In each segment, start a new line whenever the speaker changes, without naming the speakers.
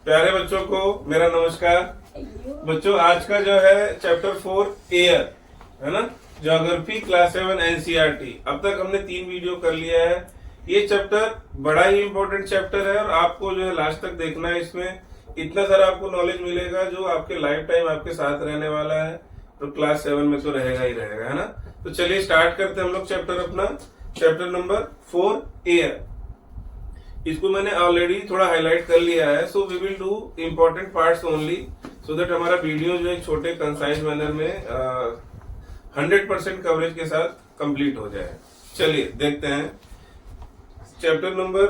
प्यारे बच्चों को मेरा नमस्कार। बच्चों आज का जो है चैप्टर 4 एयर है ना, ज्योग्राफी क्लास 7 एनसीईआरटी। अब तक हमने 3 वीडियो कर लिया है। ये चैप्टर बड़ा ही इम्पोर्टेंट चैप्टर है और आपको जो है लास्ट तक देखना है। इसमें इतना सारा आपको नॉलेज मिलेगा जो आपके लाइफ टाइम आपके साथ रहने वाला है। तो क्लास 7 में तो रहेगा ही रहेगा, है ना। तो चलिए स्टार्ट करते हैं हम लोग चैप्टर अपना, चैप्टर नंबर 4 एयर। इसको मैंने ऑलरेडी थोड़ा हाईलाइट कर लिया है। So we will do important parts only, so that हमारा वीडियो जो है छोटे कंसाइज मैनर में 100% कवरेज के साथ कंप्लीट हो जाए। चलिए देखते हैं chapter number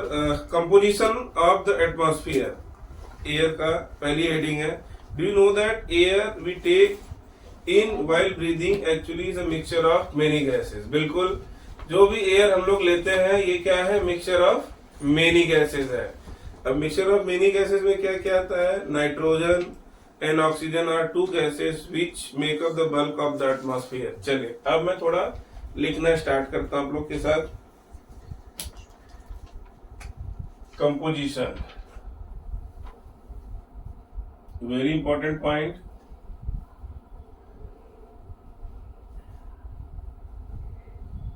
composition of the atmosphere. Air का पहली हेडिंग है, do you know that air we take in while breathing actually is a mixture of many gases. बिल्कुल, जो भी एयर हम लोग लेते हैं ये क्या है, मिक्सचर ऑफ मेनी गैसेस है। अब मिक्सचर ऑफ मेनी गैसेस में क्या क्या आता है, nitrogen and oxygen are 2 gases which make up the bulk of the atmosphere. चलिए अब मैं थोड़ा लिखना स्टार्ट करता हूं आप लोग के साथ। Composition, very important point.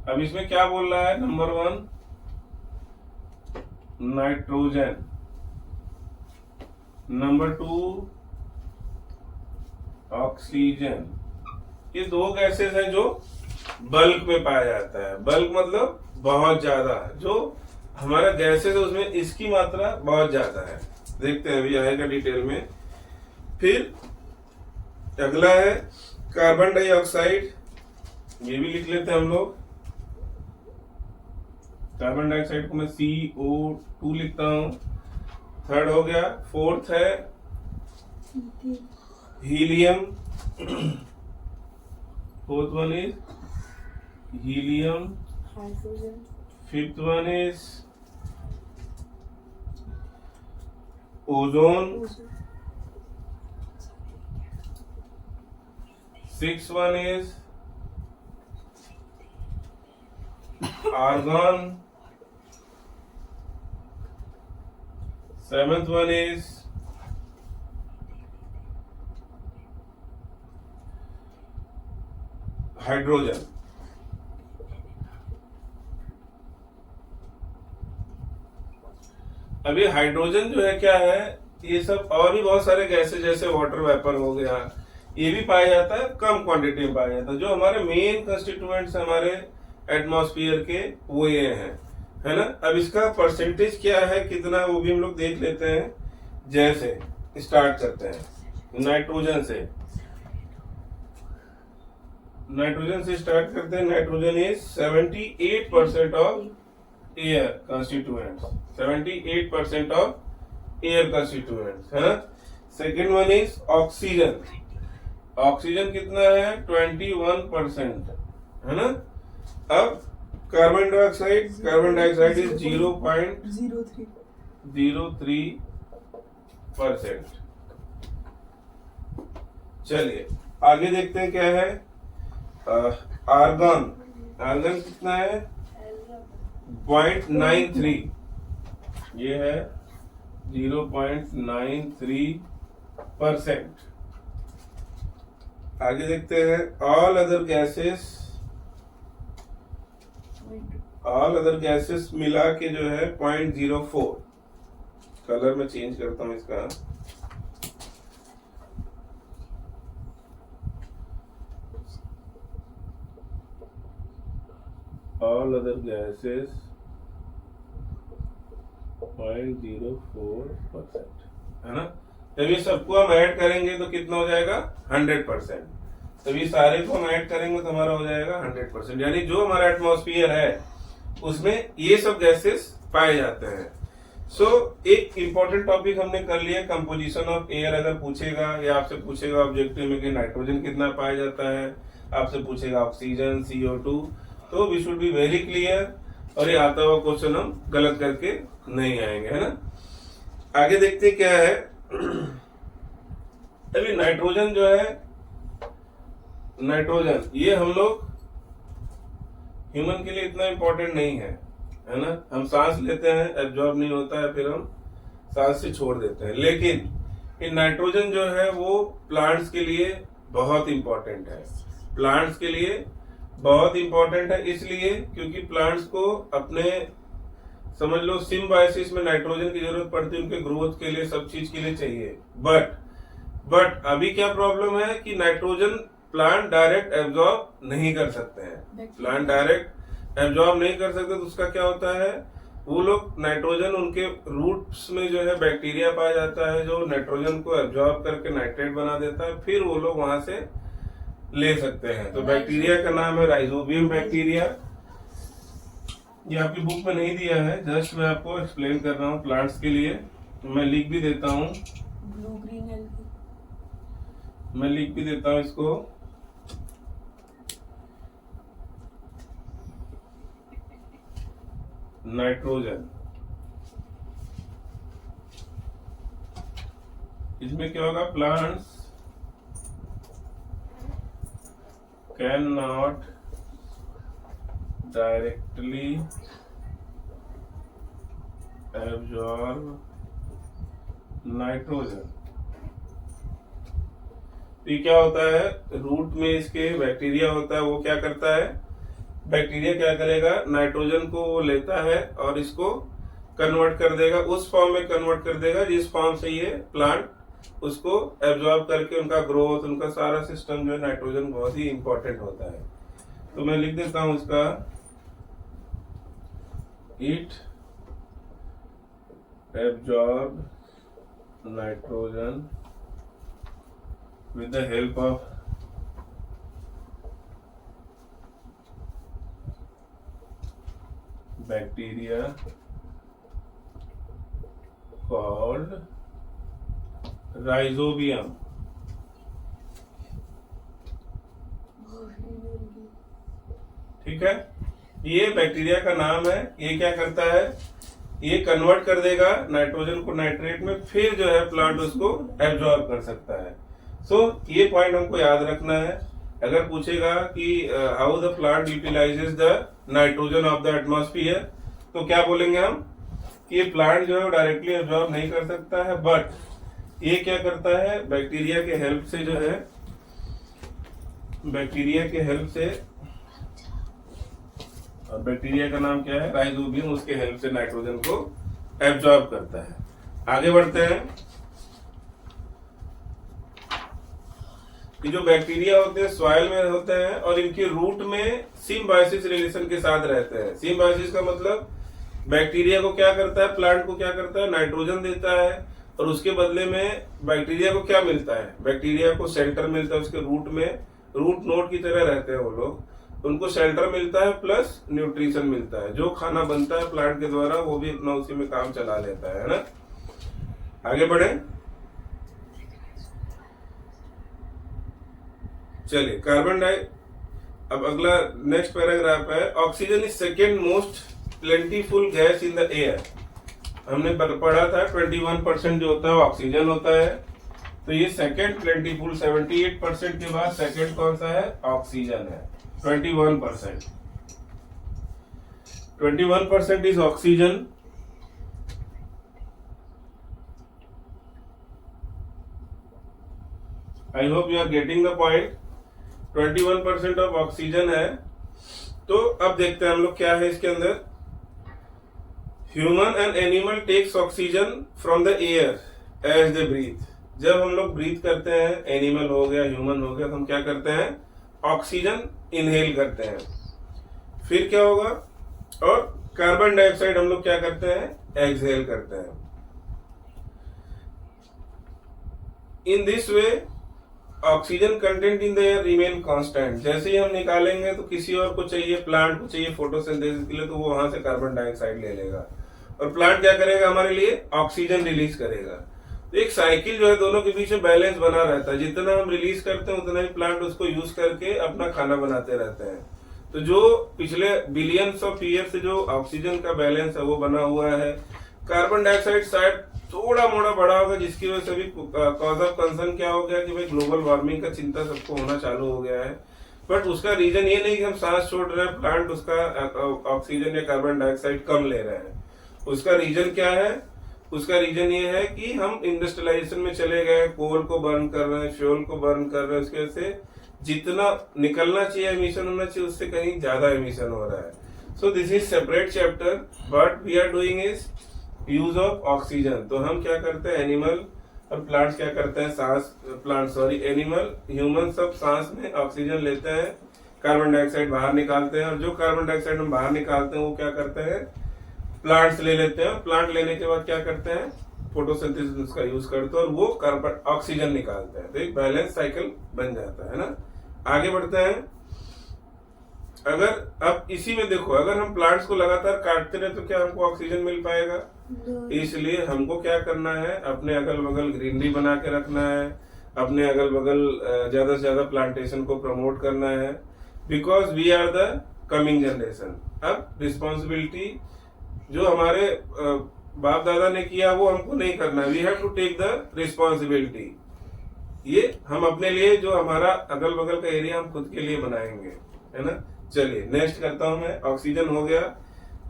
अब इसमें क्या बोल रहा है, नंबर 1 नाइट्रोजन, नंबर 2 ऑक्सीजन। ये 2 गैसेस हैं जो बल्क में पाया जाता है। बल्क मतलब बहुत ज्यादा, जो हमारा गैसेस है उसमें इसकी मात्रा बहुत ज्यादा है। देखते हैं, अभी आएगा डिटेल में। फिर अगला है कार्बन डाइऑक्साइड, ये भी लिख लेते हैं हम लोग। कार्बन डाइऑक्साइड को मैं CO2 लिखता हूं। थर्ड हो गया। फोर्थ है helium, fourth one is helium. Fifth one is ozone. Six one is argon. Seventh one is hydrogen. अभी हाइड्रोजन जो है क्या है, ये सब और भी बहुत सारे गैसेस जैसे वाटर वेपर हो गया, ये भी पाया जाता है, कम क्वांटिटी में पाया जाता है। जो हमारे मेन कंस्टिट्यूएंट्स हमारे एटमॉस्फेयर के वो ये हैं, है ना। अब इसका परसेंटेज क्या है, कितना, वो भी हम लोग देख लेते हैं। जैसे स्टार्ट करते हैं नाइट्रोजन से। नाइट्रोजन से स्टार्ट करते हैं। Nitrogen is 78% of air constituents, 78% of air constituents, है ना। Second one is oxygen. Oxygen कितना है, 21%, है ना। अब carbon dioxide, carbon dioxide is 0.03%। चलिए आगे देखते हैं क्या है। आर्गन, आर्गन कितना है, 0.93, ये है 0.93%। आगे देखते हैं all other gases, all other gases मिला के जो है 0.04। कलर में चेंज करता हूं इसका। ऑल अदर गैसेस 0.04%, है ना। जब ये सबको हम ऐड करेंगे तो कितना हो जाएगा, 100%। तब ये सारे को हम ऐड करेंगे तो हमारा हो जाएगा 100%। यानी जो हमारा एटमॉस्फेयर है उसमें ये सब गैसेस पाए जाते हैं। एक इंपॉर्टेंट टॉपिक हमने कर लिया, कंपोजिशन ऑफ एयर। अगर पूछेगा या आपसे पूछेगा ऑब्जेक्टिव में कि नाइट्रोजन कितना पाया जाता है, आपसे पूछेगा ऑक्सीजन, CO2, तो we should be very clear और ये आता हुआ क्वेश्चन हम गलत करके नहीं आएंगे, है ना। आगे देखते क्या है। अभी नाइट्रोजन जो है, नाइट्रोजन ये हम लोग ह्यूमन के लिए इतना इंपॉर्टेंट नहीं है, है ना। हम सांस लेते हैं, एब्जॉर्ब नहीं होता है, फिर हम सांस से छोड़ देते हैं। लेकिन ये नाइट्रोजन जो है वो प्लांट्स के लिए बहुत इंपॉर्टेंट है। प्लांट्स के लिए बहुत इंपॉर्टेंट है इसलिए क्योंकि प्लांट्स को अपने समझ लो सिम्बायोसिस में नाइट्रोजन की जरूरत पड़ती है, उनके ग्रोथ के लिए, सब चीज के लिए चाहिए। बट अभी क्या प्रॉब्लम है कि नाइट्रोजन प्लांट डायरेक्ट एब्जॉर्ब नहीं कर सकते हैं। प्लांट डायरेक्ट एब्जॉर्ब नहीं कर सकते तो उसका क्या होता है, वो लोग नाइट्रोजन, उनके रूट्स में जो है बैक्टीरिया पाया जाता है जो नाइट्रोजन को एब्जॉर्ब करके नाइट्रेट बना देता है, फिर वो लोग वहां से ले सकते हैं। तो बैक्टीरिया का नाम है राइजोबियम बैक्टीरिया। ये आपकी बुक में नहीं दिया है, जस्ट मैं आपको एक्सप्लेन कर रहा हूँ प्लांट्स के लिए। मैं लिख भी देता हूँ,
ब्लू ग्रीन हेल्दी,
मैं लिख भी देता हूँ इसको। नाइट्रोजन, इसमें क्या होगा, plants can not directly absorb nitrogen. तो ये क्या होता है, रूट में इसके बैक्टीरिया होता है, वो क्या करता है, बैक्टीरिया क्या करेगा, नाइट्रोजन को वो लेता है और इसको कन्वर्ट कर देगा, उस फॉर्म में कन्वर्ट कर देगा जिस फॉर्म से ये प्लांट उसको एब्जॉर्ब करके उनका ग्रोथ, उनका सारा सिस्टम जो है, नाइट्रोजन बहुत ही इंपॉर्टेंट होता है। तो मैं लिख देता हूं इसका, it absorb nitrogen with the help of bacteria called rhizobium। ठीक है, ये बैक्टीरिया का नाम है। ये क्या करता है, ये कन्वर्ट कर देगा नाइट्रोजन को नाइट्रेट में, फिर जो है प्लांट उसको एब्जॉर्ब कर सकता है। ये पॉइंट हमको याद रखना है। अगर पूछेगा कि how the plant utilises the nitrogen of the atmosphere, तो क्या बोलेंगे हम कि ये प्लांट जो है डायरेक्टली एब्जॉर्ब नहीं कर सकता है, बट ये क्या करता है, बैक्टीरिया के हेल्प से जो है, बैक्टीरिया के हेल्प से, और बैक्टीरिया का नाम क्या है, राइजोबियम, उसके हेल्प से नाइट्रोजन को एब्जॉर्ब करता है। आगे बढ़ते हैं कि जो बैक्टीरिया होते हैं सॉइल में होते हैं और इनके रूट में सिम्बायोसिस रिलेशन के साथ रहते हैं। सिम्बायोसिस का मतलब बैक्टीरिया को क्या करता है, प्लांट को क्या करता है, नाइट्रोजन देता है, और उसके बदले में बैक्टीरिया को क्या मिलता है, बैक्टीरिया को शेल्टर मिलता है, उसके रूट में, रूट नोड की तरह रहते हैं वो लोग, उनको शेल्टर मिलता है प्लस न्यूट्रिशन मिलता है। जो खाना बनता है प्लांट के द्वारा वो भी अपना उसी में काम चला लेता है ना। आगे बढ़े, चलिए कार्बन डाई, अब अगला नेक्स्ट पैराग्राफ है, oxygen is second most plentiful gas in the air. हमने पढ़ा था 21% जो होता है ऑक्सीजन होता है, तो ये सेकेंड प्लेंटीफुल, 78% के बाद सेकेंड कौन सा है, ऑक्सीजन है, 21%। 21% is oxygen. I hope you are getting the point. 21% of oxygen है। तो अब देखते हैं हम लोग क्या है इसके अंदर। Human and animal takes oxygen from the air as they breathe. जब हम लोग ब्रीथ करते हैं, एनिमल हो गया, ह्यूमन हो गया, तो हम क्या करते हैं, ऑक्सीजन इनहेल करते हैं। फिर क्या होगा, और कार्बन डाइऑक्साइड हम लोग क्या करते हैं, एक्सहेल करते हैं। In this way oxygen content in the air remain constant. जैसे ही हम निकालेंगे तो किसी और को चाहिए, प्लांट को चाहिए फोटोसिंथेसिस के लिए, तो वो वहां से कार्बन डाइऑक्साइड ले लेगा और प्लांट क्या करेगा, हमारे लिए ऑक्सीजन रिलीज करेगा। तो एक साइकिल जो है दोनों के बीच में बैलेंस बना रहता है। जितना हम रिलीज करते हैं उतना ही प्लांट उसको यूज करके अपना खाना बनाते रहते हैं। तो जो पिछले बिलियंस ऑफ ईयर से जो ऑक्सीजन का बैलेंस है वो बना हुआ है। कार्बन डाइऑक्साइड शायद थोड़ा मोड़ा बढ़ा होगा, जिसकी वजह से भी कॉज ऑफ कंसर्न क्या हो गया कि भाई ग्लोबल वार्मिंग का चिंता सबको होना चालू हो गया है। बट उसका रीजन ये नहीं कि हम सांस छोड़ रहे हैं, प्लांट उसका ऑक्सीजन या कार्बन डाइऑक्साइड कम ले रहे हैं। उसका रीजन क्या है, उसका रीजन ये है कि हम इंडस्ट्रियलाइजेशन में चले गए, कोल को बर्न कर रहे हैं, फ्यूल को बर्न कर रहे हैं, उसकी वजह से जितना निकलना चाहिए एमिशन होना चाहिए उससे कहीं ज्यादा एमिशन हो रहा है। So this is separate chapter, but we are doing is use of oxygen. तो हम क्या करते हैं, एनिमल और प्लांट्स क्या करते हैं, सांस, प्लांट सॉरी एनिमल, ह्यूमन सब सांस में ऑक्सीजन लेते हैं, कार्बन डाइऑक्साइड बाहर निकालते हैं, और जो कार्बन डाइऑक्साइड हम बाहर निकालते हैं वो क्या करते हैं, प्लांट्स ले लेते हैं, और प्लांट लेने के बाद क्या करते हैं, फोटोसिंथेसिस का यूज करते हैं और वो कार्बन ऑक्सीजन निकालते हैं। तो एक बैलेंस साइकिल बन जाता है ना। आगे बढ़ते हैं। अगर अब इसी में देखो, अगर हम प्लांट्स को लगातार काटते रहे तो क्या हमको ऑक्सीजन मिल पाएगा? इसलिए हमको क्या करना है, अपने अगल बगल ग्रीनरी बना के रखना है, अपने अगल बगल ज्यादा से ज्यादा प्लांटेशन को प्रमोट करना है, because we are the coming generation. अब रिस्पॉन्सिबिलिटी जो हमारे बाप दादा ने किया वो हमको नहीं करना, we have to take the responsibility. ये हम अपने लिए, जो हमारा अगल बगल का एरिया हम खुद के लिए बनाएंगे, है ना। चलिए नेक्स्ट करता हूं मैं। ऑक्सीजन हो गया,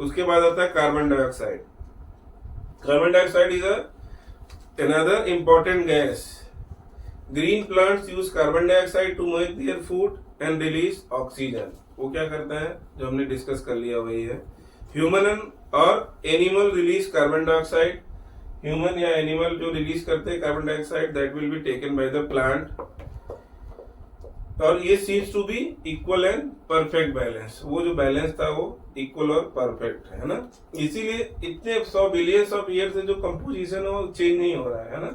उसके बाद आता है carbon dioxide. Carbon dioxide is another important gas. Green plants use carbon dioxide to make their food and release oxygen. वो क्या करता है, जो हमने डिस्कस कर लिया वही है। ह्यूमन और animal release carbon dioxide. Human या एनिमल जो रिलीज करते हैं carbon dioxide, that will be taken by the plant, और ये seems to be equal and perfect balance. वो जो बैलेंस था वो इक्वल और परफेक्ट है ना। इसीलिए इतने 100 बिलियंस ऑफ ईयर से जो कंपोजिशन है वो चेंज नहीं हो रहा है ना।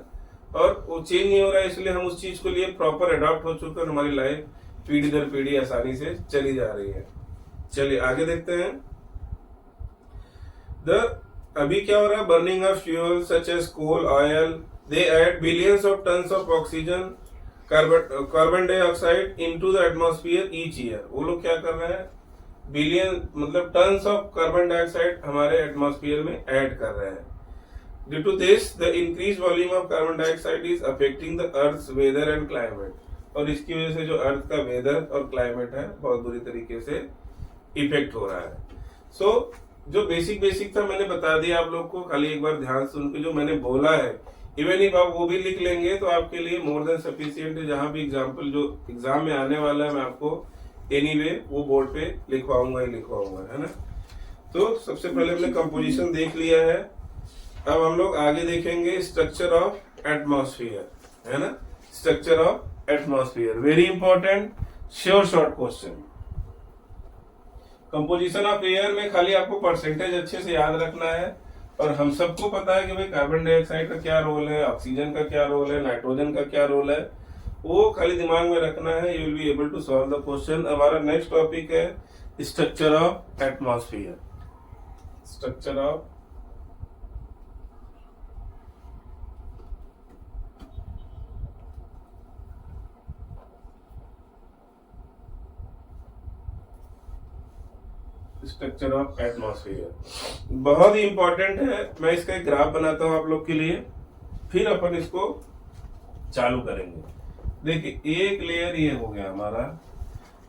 और वो चेंज नहीं हो रहा है इसलिए हम उस चीज को लिए प्रॉपर अडॉप्ट हो चुके हैं, हमारी लाइफ पीढ़ी दर पीढ़ी आसानी से चली जा रही है। चलिए आगे देखते हैं। अभी क्या हो रहा है, burning of fuel such as coal, oil, they add billions of tons of oxygen, carbon dioxide into the atmosphere each year. वो लोग क्या कर रहे हैं, बिलियन मतलब टन्स ऑफ कार्बन डाइऑक्साइड हमारे एटमॉस्फेयर में ऐड कर रहे हैं। Due to this the increase volume of carbon dioxide is affecting the earth weather and climate. और इसकी वजह से जो अर्थ का वेदर और क्लाइमेट है बहुत बुरी तरीके से इफेक्ट हो रहा है। सो जो बेसिक था मैंने बता दिया आप लोग को, खाली एक बार ध्यान सुन के जो मैंने बोला है, इवन इफ आप वो भी लिख लेंगे तो आपके लिए मोर देन सफिशिएंट है। जहां भी एग्जाम्पल जो एग्जाम में आने वाला है मैं आपको एनीवे वो बोर्ड पे लिखवाऊंगा ही लिखवाऊंगा, है ना। तो सबसे पहले हमने कंपोजिशन देख लिया है। अब हम लोग आगे देखेंगे स्ट्रक्चर ऑफ एटमॉस्फेयर, है ना। Structure of atmosphere very important, sure short question. Composition of air में खाली आपको परसेंटेज अच्छे से याद रखना है, और हम सबको पता है कि भाई कार्बन डाइऑक्साइड का क्या रोल है, ऑक्सीजन का क्या रोल है, नाइट्रोजन का क्या रोल है, वो खाली दिमाग में रखना है। You will be able to solve the question. हमारा नेक्स्ट टॉपिक है structure of atmosphere. Structure of structure of atmosphere बहुत ही इंपॉर्टेंट है। मैं इसका एक ग्राफ बनाता हूं आप लोग के लिए, फिर अपन इसको चालू करेंगे। देखिए एक लेयर ये हो गया हमारा।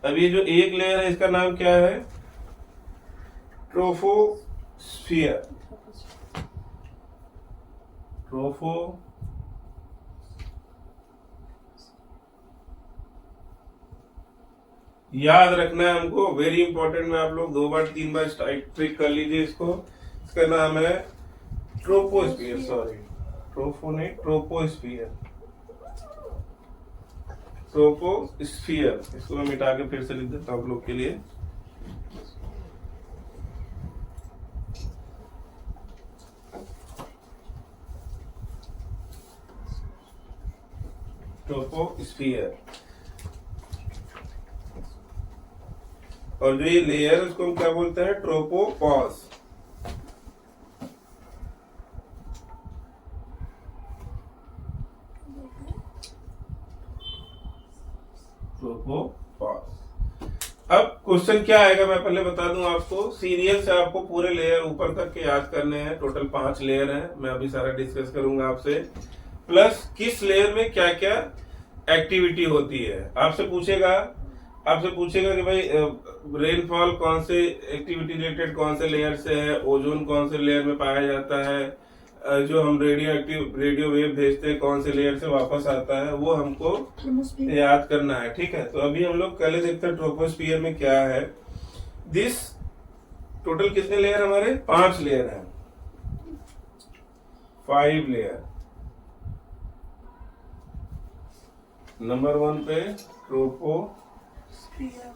अब ये जो एक लेयर है इसका नाम क्या है, ट्रोपोस्फियर। ट्रोपो याद रखना है हमको, वेरी इंपॉर्टेंट। में आप लोग 2 बार 3 बार ट्रिक कर लीजिए इसको। इसका नाम है ट्रोपोस्फियर, सॉरी ट्रोपो नहीं, ट्रोपोस्फियर। ट्रोपोस्फियर, इसको मैं मिटा के फिर से लिख देता हूं आप लोग के लिए। ट्रोपोस्फियर। और जो ये लेयर है उसको हम क्या बोलते हैं, ट्रोपोपॉज। ट्रोपोपॉज। अब क्वेश्चन क्या आएगा मैं पहले बता दूं आपको। सीरियल से आपको पूरे लेयर ऊपर तक के याद करने हैं। टोटल 5 लेयर हैं, मैं अभी सारा डिस्कस करूंगा आपसे। प्लस किस लेयर में क्या क्या एक्टिविटी होती है। आपसे पूछेगा कि भाई रेनफॉल कौन से एक्टिविटी रिलेटेड कौन से लेयर से है, ओजोन कौन से लेयर में पाया जाता है, जो हम रेडियो वेव भेजते हैं कौन से लेयर से वापस आता है वो हमको
Thermosphere.
याद करना है, ठीक है। तो अभी हम लोग पहले देखते हैं ट्रोपोस्फियर में क्या है। दिस टोटल कितने लेयर हमारे 5 लेयर हैं, 5 लेयर। नंबर 1 पे ट्रोपोस्फियर,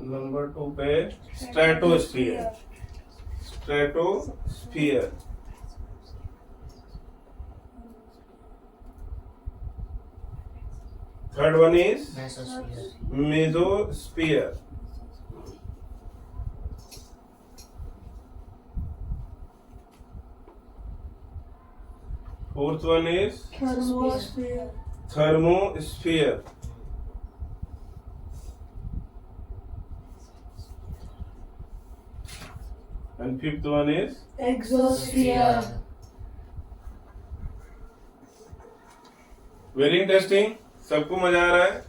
नंबर 2 पे stratosphere, stratosphere. Third one is mesosphere. Fourth one is
Thermosphere.
Thermosphere. And fifth one is
Exosphere.
Very interesting. सबको मजा आ रहा है?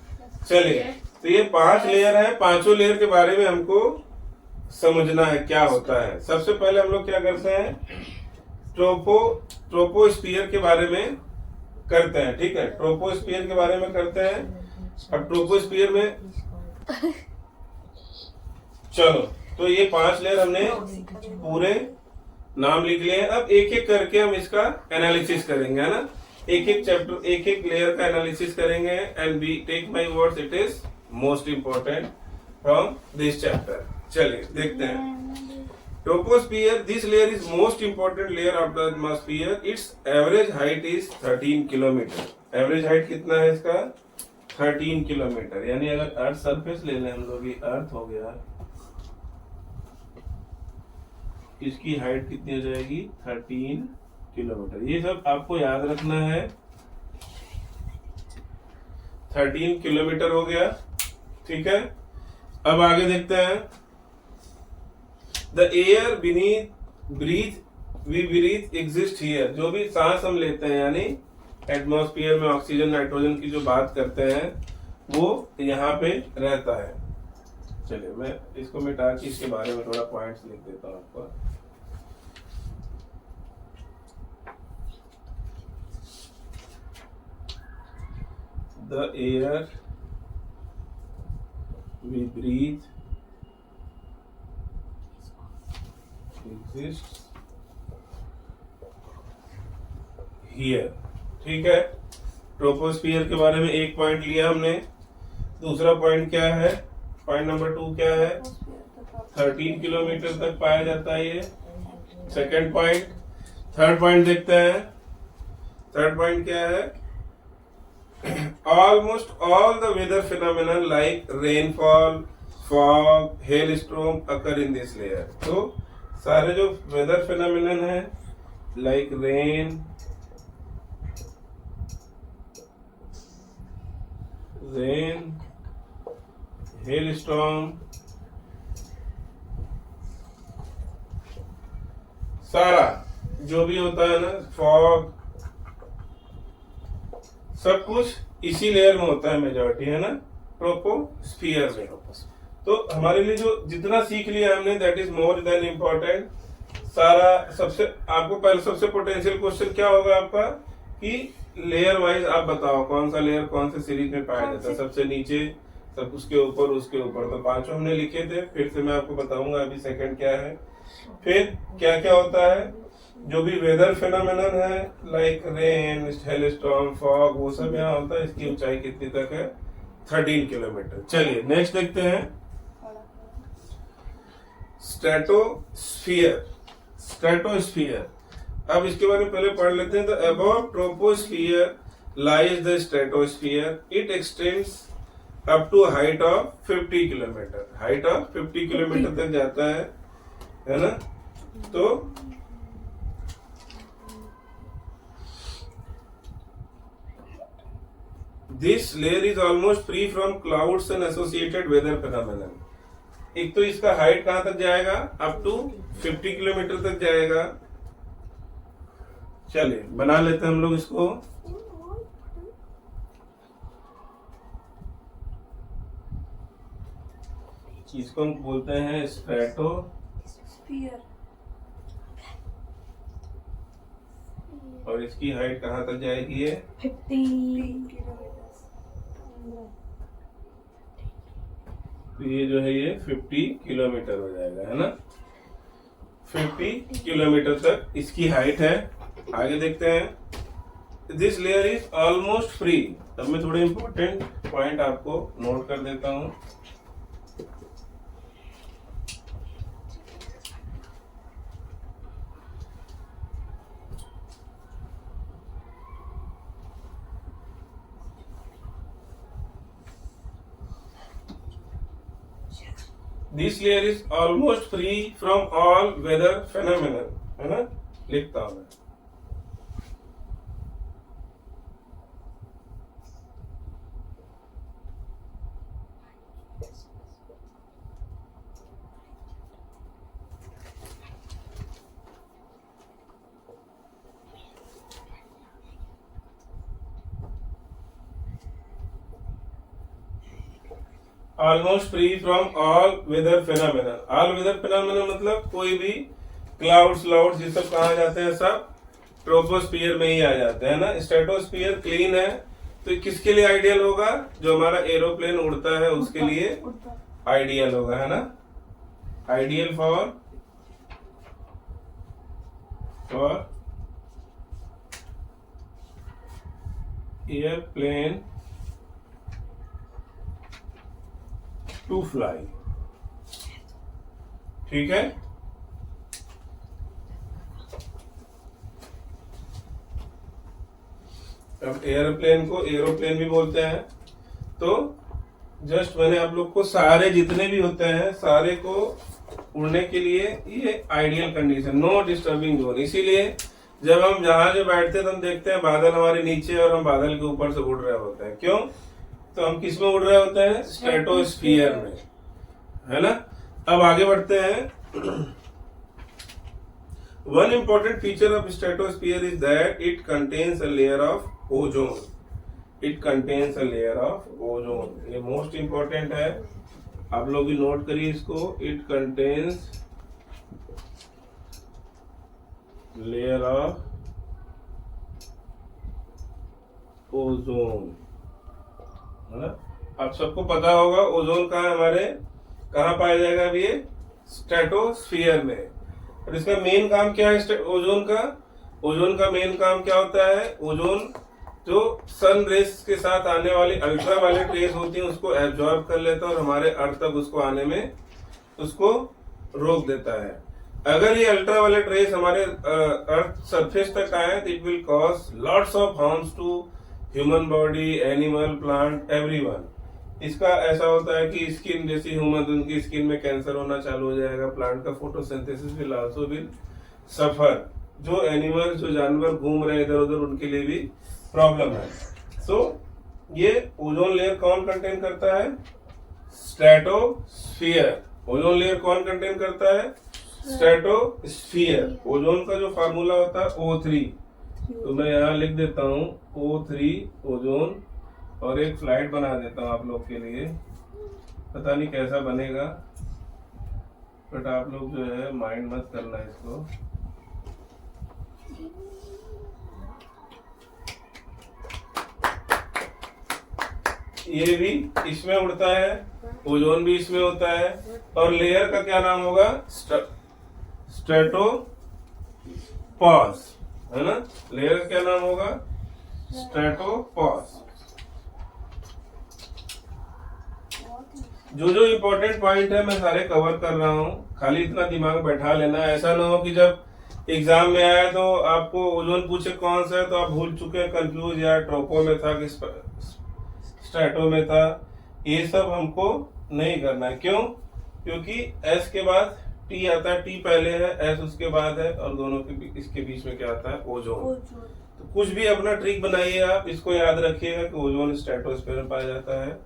चलिए, तो ये 5 लेयर है, पांचों लेयर के बारे में हमको समझना है क्या होता है। सबसे पहले हम लोग क्या करते हैं, ट्रोपोस्फियर के बारे में करते हैं, ठीक है। ट्रोपोस्फियर के बारे में करते हैं। अब ट्रोपोस्फियर में चलो, तो ये 5 लेयर हमने पूरे नाम लिख लिए हैं। अब एक एक करके हम इसका एनालिसिस करेंगे, है ना। एक एक चैप्टर, एक एक लेयर का एनालिसिस करेंगे। And be take my words, it is most important from this chapter. चलिए देखते हैं। Troposphere, this layer is most important layer of the atmosphere. Its average height is 13 kilometre. Average height कितना है इसका? 13 kilometre. यानी अगर earth surface ले लें हम लोग, ये अर्थ हो गया, इसकी हाइट कितनी हो जाएगी? 13 किलोमीटर। ये सब आपको याद रखना है। 13 किलोमीटर हो गया, ठीक है। अब आगे देखते हैं। The air we breathe exist here. जो भी सांस हम लेते हैं, यानी एटमॉस्फेयर में ऑक्सीजन नाइट्रोजन की जो बात करते हैं, वो यहाँ पे रहता है। चलिए, मैं इसको मिटा के इसके बारे में थोड़ा पॉइंट्स लिख देता हूँ आपको। The air we breathe exists here, ठीक है। ट्रोपोस्फियर के बारे में एक पॉइंट लिया हमने। दूसरा पॉइंट क्या है? पॉइंट नंबर 2 क्या है? 13 किलोमीटर तक पाया जाता है ये। Second point. थर्ड पॉइंट देखते हैं। थर्ड पॉइंट क्या है? Almost all the weather phenomena like rainfall, fog, hailstorm occur in this layer. तो सारे जो वेदर फिनोमिनन है, लाइक रेन, हेलस्टॉर्म, सारा जो भी होता है ना, फॉग, सब कुछ इसी लेयर में होता है, मेजॉरिटी, है ना, ट्रोपोस्फियर में। तो हमारे लिए जो जितना सीख लिया हमने, that is more than important. सारा सबसे आपको पहले सबसे पोटेंशियल क्वेश्चन क्या होगा आपका, कि लेयर वाइज आप बताओ कौन सा लेयर कौन से सीरीज में पाया जाता है, सबसे नीचे, सब उसके ऊपर, उसके ऊपर। तो पांचों हमने लिखे थे, फिर से मैं आपको बताऊंगा अभी सेकंड क्या है। फिर क्या क्या होता है, जो भी वेदर फिनोमेनन है, लाइक रेन, हेलस्टॉर्म, फॉग, वो सब यहाँ होता है। इसकी ऊंचाई कितनी तक है? 13 किलोमीटर। चलिए नेक्स्ट देखते हैं। स्ट्रेटोस्फियर। स्ट्रेटोस्फियर, अब इसके बारे में पहले पढ़ लेते हैं। तो above troposphere lies the stratosphere. It extends up to height of 50 kilometre. Height of 50 kilometre तक जाता है ना। तो this layer is almost free from clouds and associated weather phenomenon. एक तो इसका हाइट कहां तक जाएगा? अप टू 50 किलोमीटर तक जाएगा। चलिए बना लेते हैं हम लोग इसको। इसको हम बोलते हैं स्ट्रेटोस्फियर। और इसकी हाइट कहाँ तक जाएगी ये?
50
तो ये जो है ये 50 किलोमीटर हो जाएगा, है ना। 50 किलोमीटर तक इसकी हाइट है। आगे देखते हैं। This layer is almost free. अब मैं थोड़े इंपॉर्टेंट पॉइंट आपको नोट कर देता हूं। This layer is almost free from all weather phenomena, है ना, लिखता हूं मैं। Almost free from all weather phenomena. All weather phenomena मतलब कोई भी क्लाउड्स ये सब कहाँ जाते हैं? सब ट्रोपोस्फियर में ही आ जाते हैं ना। स्ट्रेटोस्फियर क्लीन है, तो किसके लिए आइडियल होगा? जो हमारा एरोप्लेन उड़ता है उसके लिए आइडियल होगा, है ना। Ideal for airplane to fly, ठीक है। अब एयरप्लेन को एरोप्लेन भी बोलते हैं। तो जस्ट मैंने आप लोग को सारे जितने भी होते हैं सारे को उड़ने के लिए ये ideal condition, no disturbing zone. इसीलिए जब हम जहाज में बैठते हैं तो हम देखते हैं बादल हमारे नीचे और हम बादल के ऊपर से उड़ रहे होते हैं। क्यों? तो हम किस में उड़ रहे होते हैं? स्ट्रेटोस्फियर में, है ना। अब आगे बढ़ते हैं। One important feature of stratosphere is that it contains a layer of ozone. It contains a layer of ozone. ये मोस्ट इंपॉर्टेंट है, आप लोग भी नोट करिए इसको। It contains layer of ozone, है ना। आप सबको पता होगा ओजोन कहाँ पाया जाएगा? अभी ये स्ट्रेटोस्फियर में। और इसका मेन काम क्या है? ओजोन का मेन काम क्या होता है? ओजोन जो सन रेस के साथ आने वाली अल्ट्रावायलेट रेस होती है उसको एब्जॉर्ब कर लेता है और हमारे अर्थ तक उसको आने में उसको रोक देता है। अगर ये अल्ट्रावायलेट रेस हमारे अर्थ सरफेस तक आए तो it will cause lots of harms to human body, animal, plant, everyone. इसका ऐसा होता है कि स्किन जैसी ह्यूमन, उनकी स्किन में कैंसर होना चालू हो जाएगा। प्लांट का photosynthesis will also will suffer. जो एनिमल, जो जानवर घूम रहे हैं इधर उधर, उनके लिए भी प्रॉब्लम है। सो ये ओजोन लेयर कौन कंटेन करता है? स्ट्रेटोस्फियर। ओजोन लेयर कौन कंटेन करता है? स्ट्रेटोस्फियर। ओजोन का जो फार्मूला होता है O3, तो मैं यहाँ लिख देता हूँ O3 ओजोन, और एक फ्लाइट बना देता हूँ आप लोग के लिए। पता नहीं कैसा बनेगा, बट आप लोग जो है माइंड मत करना इसको। ये भी इसमें उड़ता है, ओजोन भी इसमें होता है। और लेयर का क्या नाम होगा? स्ट्रेटोपॉज, है ना। लेयर का क्या नाम होगा? स्ट्रेटोपॉज। जो इम्पोर्टेंट पॉइंट है मैं सारे कवर कर रहा हूँ, खाली इतना दिमाग बैठा लेना। ऐसा ना हो कि जब एग्जाम में आया तो आपको ओजोन पूछे कौन सा है तो आप भूल चुके हैं, कंफ्यूज, या ट्रोपो में था कि स्ट्रेटो में था। ये सब हमको नहीं करना है। क्यों? क्योंकि एस के बाद टी आता है, टी पहले है, एस उसके बाद है, और दोनों के इसके बीच में क्या आता है? ओजोन। तो कुछ भी अपना ट्रिक बनाइए आप, इसको याद रखिएगा कि ओजोन स्ट्रेटोस्फीयर में पाया जाता है।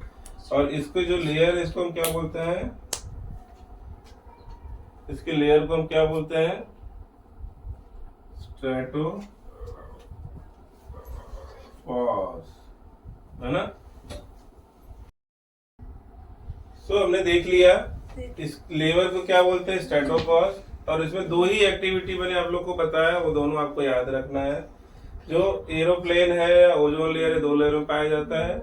और इसके जो लेयर है इसको हम क्या बोलते हैं? इसके लेयर को हम क्या बोलते हैं? स्ट्रेटोपॉज, है ना। सो हमने देख लिया इस लेयर को क्या बोलते हैं? स्ट्रेटोपॉज। और इसमें दो ही एक्टिविटी मैंने आप लोग को बताया, वो दोनों आपको याद रखना है। जो एरोप्लेन है या ओजोन लेयर है, 2 लेयरों में पाया जाता है।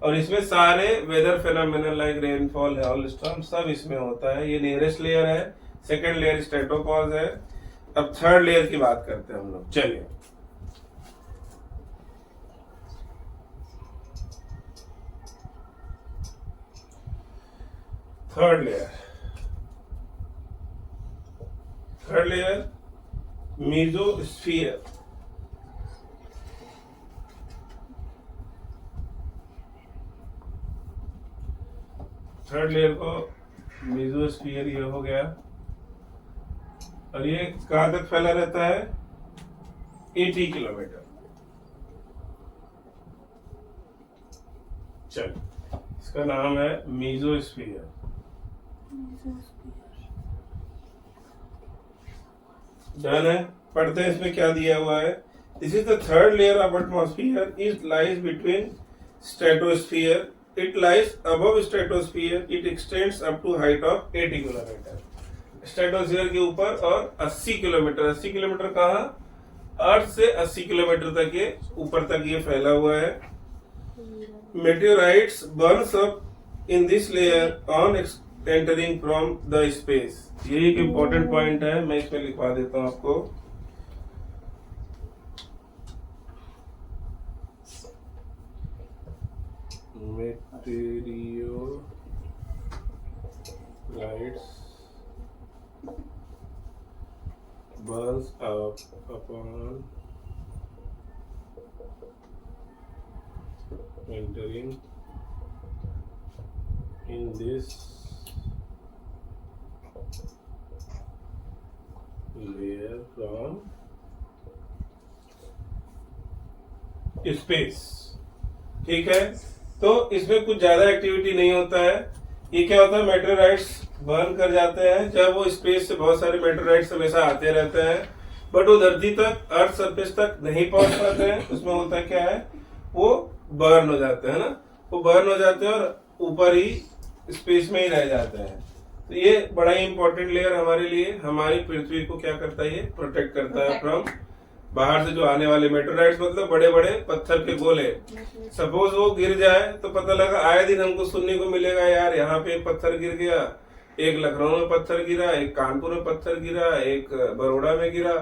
और इसमें सारे weather phenomenon like rainfall, hail storm सब इसमें होता है। ये नियरेस्ट लेयर है। सेकंड लेयर स्ट्रेटोपॉज है। अब थर्ड लेयर की बात करते हैं हम लोग। चलिए, third layer mesosphere. Third layer को मेसोस्फीयर ये हो गया। और ये कहां तक फैला रहता है? 80 किलोमीटर। चल, इसका नाम है मेसोस्फीयर। डन है। पढ़ते हैं इसमें क्या दिया हुआ है। This is the third layer of atmosphere. It lies between stratosphere. It lies above stratosphere. It extends up to height of 80 kilometre. Stratosphere के ऊपर और 80 किलोमीटर। 80 किलोमीटर कहाँ? अर्थ से 80 किलोमीटर तक ये ऊपर तक ये फैला हुआ है। Meteorites burns up in this layer on entering from the space. ये एक इम्पोर्टेंट पॉइंट है, मैं इसमें लिखवा देता हूं आपको। मेटेरियोराइट्स burns up upon entering in this layer from space. ठीक है, तो इसमें कुछ ज्यादा एक्टिविटी नहीं होता है। ये क्या होता है, मेटेओराइट्स बर्न कर जाते हैं। जब वो स्पेस से बहुत सारे मेटेओराइट्स हमेशा आते रहते हैं, बट वो धरती तक, अर्थ सरफेस तक नहीं पहुंच पाते हैं। उसमें होता क्या है, वो बर्न हो जाते हैं ना, वो बर्न हो जाते हैं और ऊपर ही स्पेस में ही रह जाते हैं। तो ये बड़ा ही इंपॉर्टेंट लेयर हमारे लिए, हमारी पृथ्वी को क्या करता है, ये प्रोटेक्ट करता है फ्रॉम बाहर से जो आने वाले मेटेओराइट्स, मतलब बड़े बड़े पत्थर के गोले। सपोज वो गिर जाए तो पता लगा, आए दिन हमको सुनने को मिलेगा, यार यहाँ पे एक पत्थर गिर गया, एक लखनऊ में पत्थर गिरा, एक कानपुर में पत्थर गिरा, एक बड़ौदा में गिरा।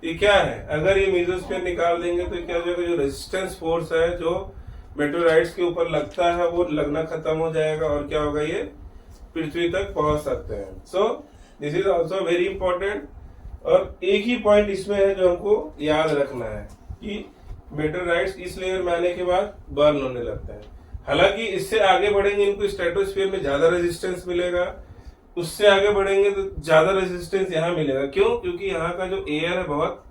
ये क्या है, अगर ये मेसोस्फीयर निकाल देंगे तो क्या हो जाएगा, जो रेजिस्टेंस फोर्स है जो मेटेओराइट्स के ऊपर लगता है वो लगना खत्म हो जाएगा और क्या होगा, ये पृथ्वी तक पहुंच सकते हैं। सो this is also very important. और एक ही पॉइंट इसमें है जो हमको याद रखना है कि मेटेओराइट्स इस लेयर में आने के बाद बर्न होने लगता है। हालांकि इससे आगे बढ़ेंगे इनको स्ट्रेटोस्फीयर में ज्यादा रेजिस्टेंस मिलेगा, उससे आगे बढ़ेंगे तो ज्यादा रेजिस्टेंस यहाँ मिलेगा। क्यों? क्योंकि यहाँ का जो एयर है बहुत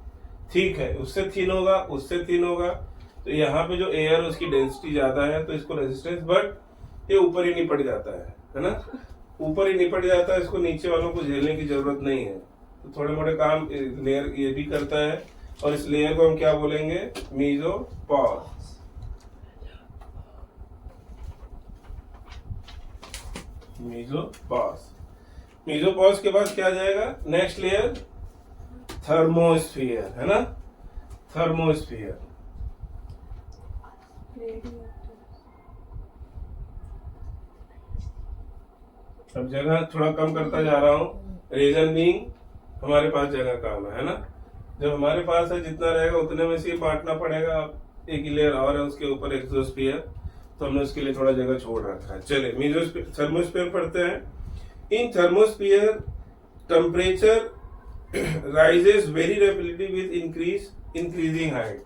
थिक है, उससे थिन होगा, उससे थिन होगा, तो यहाँ पे जो एयर है उसकी डेंसिटी ज्यादा है, तो इसको रेजिस्टेंस, बट ये ऊपर ही निपट जाता है ना, ऊपर ही निपट जाता है, इसको नीचे वालों को झेलने की जरूरत नहीं है। तो थोड़े मोड़े काम लेयर ये भी करता है। और इस लेयर को हम क्या बोलेंगे, मेसोपॉज। मेसोपॉज। मेसोपॉज के बाद क्या जाएगा, नेक्स्ट लेयर थर्मोस्फीयर, है ना, थर्मोस्फीयर। अब जगह थोड़ा कम करता जा रहा हूँ, रीजन बीइंग हमारे पास जगह कम है ना। जब हमारे पास है जितना रहेगा उतने में से बांटना पड़ेगा। अब एक लेयर और है उसके ऊपर एक्सोस्फीयर, तो हमने उसके लिए थोड़ा जगह छोड़ रखा है। चले मेसोस्फीयर, थर्मोस्फीयर पढ़ते हैं। In thermosphere temperature rises very rapidly with increasing height.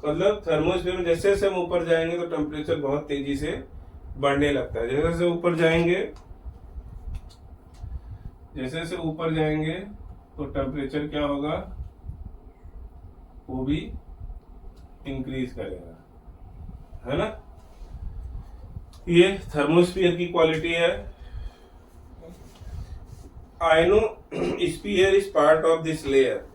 मतलब थर्मोस्फीयर में जैसे जैसे हम ऊपर जाएंगे तो टेम्परेचर बहुत तेजी से बढ़ने लगता है। जैसे जैसे ऊपर जाएंगे तो टेम्परेचर क्या होगा, वो भी इंक्रीज करेगा, है ना। ये थर्मोस्फीयर की क्वालिटी है। Ionosphere is part of this layer.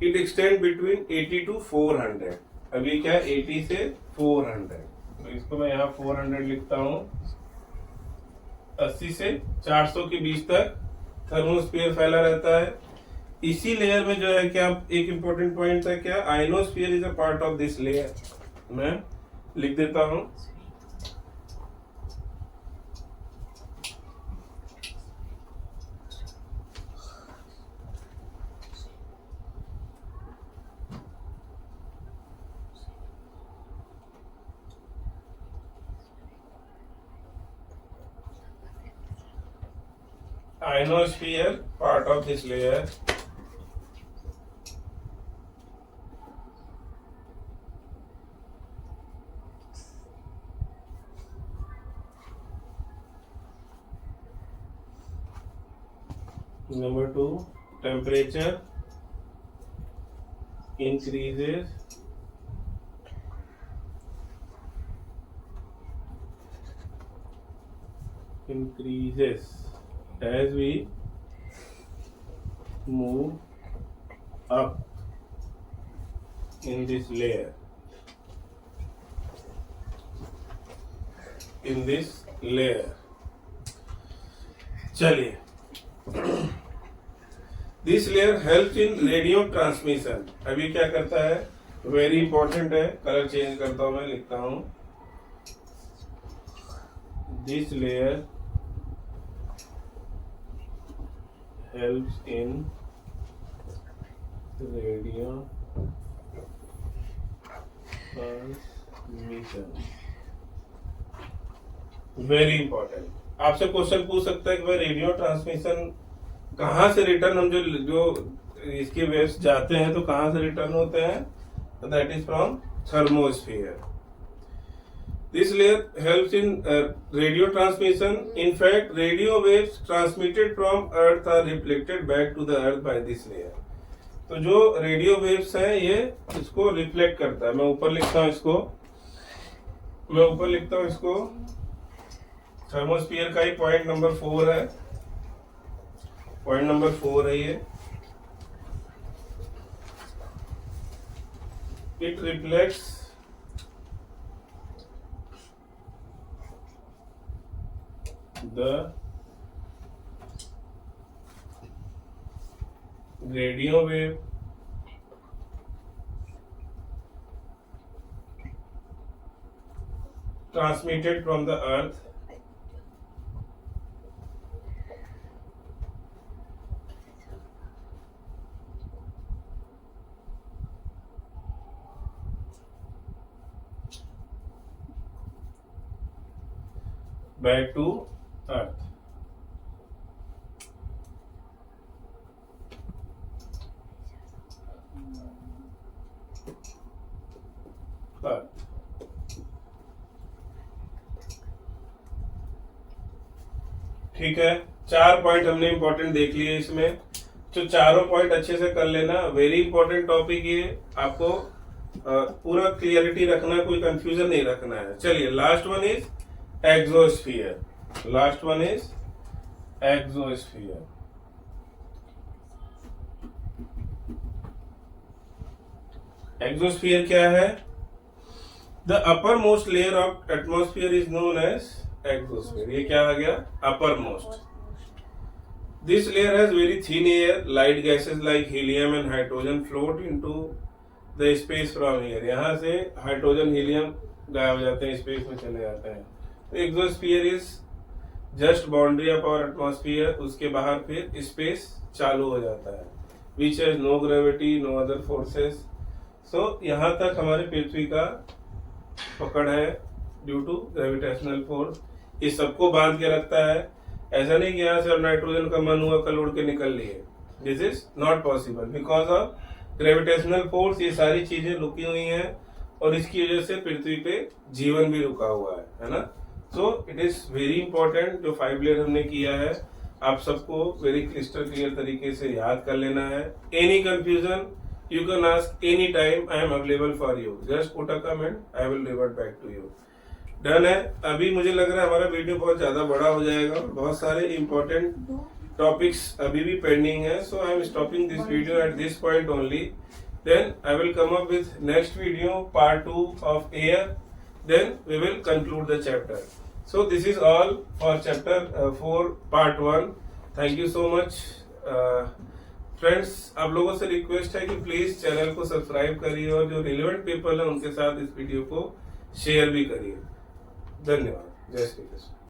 It extend between 80 to 400। अभी क्या, 80 से 400, तो इसको मैं यहाँ 400 लिखता हूँ। 80 से 400 के बीच तक थर्मोस्फीयर फैला रहता है। इसी लेयर में जो है क्या, एक इम्पोर्टेंट पॉइंट है क्या, ionosphere is a part of this layer. मैं लिख देता हूं, ionosphere part of this layer number 2 temperature increases as we move up in this layer, चलिए, this layer help in radio transmission. अभी क्या करता है, वेरी इंपॉर्टेंट है, कलर चेंज करता हूं, मैं लिखता हूं, this layer helps in radio transmission. Very important. आपसे क्वेश्चन पूछ सकता है कि भाई रेडियो ट्रांसमिशन कहाँ से रिटर्न, हम जो इसके वेव्स जाते हैं तो कहाँ से रिटर्न होते हैं, तो that is from thermosphere. This layer helps in radio transmission. In fact radio waves transmitted from earth are reflected back to the earth by this layer. तो जो रेडियो वेव्स हैं ये इसको रिफ्लेक्ट करता है। मैं ऊपर लिखता हूँ इसको, थर्मोस्फीयर का ही पॉइंट नंबर 4 है, ये। It reflects the radio wave transmitted from the earth back to earth. ठीक है, 4 पॉइंट हमने इंपॉर्टेंट देख लिए इसमें, तो चारों पॉइंट अच्छे से कर लेना। वेरी इंपॉर्टेंट टॉपिक ये, आपको पूरा क्लियरिटी रखना, कोई कंफ्यूजन नहीं रखना है। चलिए, last one is exosphere. Exosphere क्या है? The uppermost layer of atmosphere is known as exosphere. ये क्या आ गया? Uppermost. This layer has very thin air, light gases like helium and hydrogen float into the space from here. यहाँ से hydrogen helium गायब हो जाते हैं, स्पेस में चले जाते हैं। तो exosphere is just boundary of our atmosphere, उसके बाहर फिर स्पेस चालू हो जाता है, which has no gravity, no other forces. So यहाँ तक हमारे पृथ्वी का पकड़ है ड्यू टू ग्रेविटेशनल फोर्स। ये सबको बांध के रखता है। ऐसा नहीं कि यहाँ से नाइट्रोजन का मन हुआ कल उड़ के निकल लिए, this is not possible because of gravitational force. ये सारी चीजें रुकी हुई हैं और इसकी वजह से पृथ्वी पे जीवन भी रुका हुआ है ना। So it is very important. जो 5 लेयर हमने किया है, आप सबको वेरी क्रिस्टल क्लियर तरीके से याद कर लेना है। Any confusion you can ask any time, I am available for you, just put a comment, I will revert back to you. Done है। अभी मुझे लग रहा है हमारा वीडियो बहुत ज्यादा बड़ा हो जाएगा, बहुत सारे इंपॉर्टेंट टॉपिक्स अभी भी पेंडिंग है। So I am stopping this video at this point only, then I will come up with next video part 2 of air, then we will conclude the chapter. So this is all for chapter 4 part 1। Thank you so much friends, आप लोगों से request है कि please channel को subscribe करिए और जो relevant people है उनके साथ इस वीडियो को शेयर भी करिए। धन्यवाद। जय श्री कृष्ण।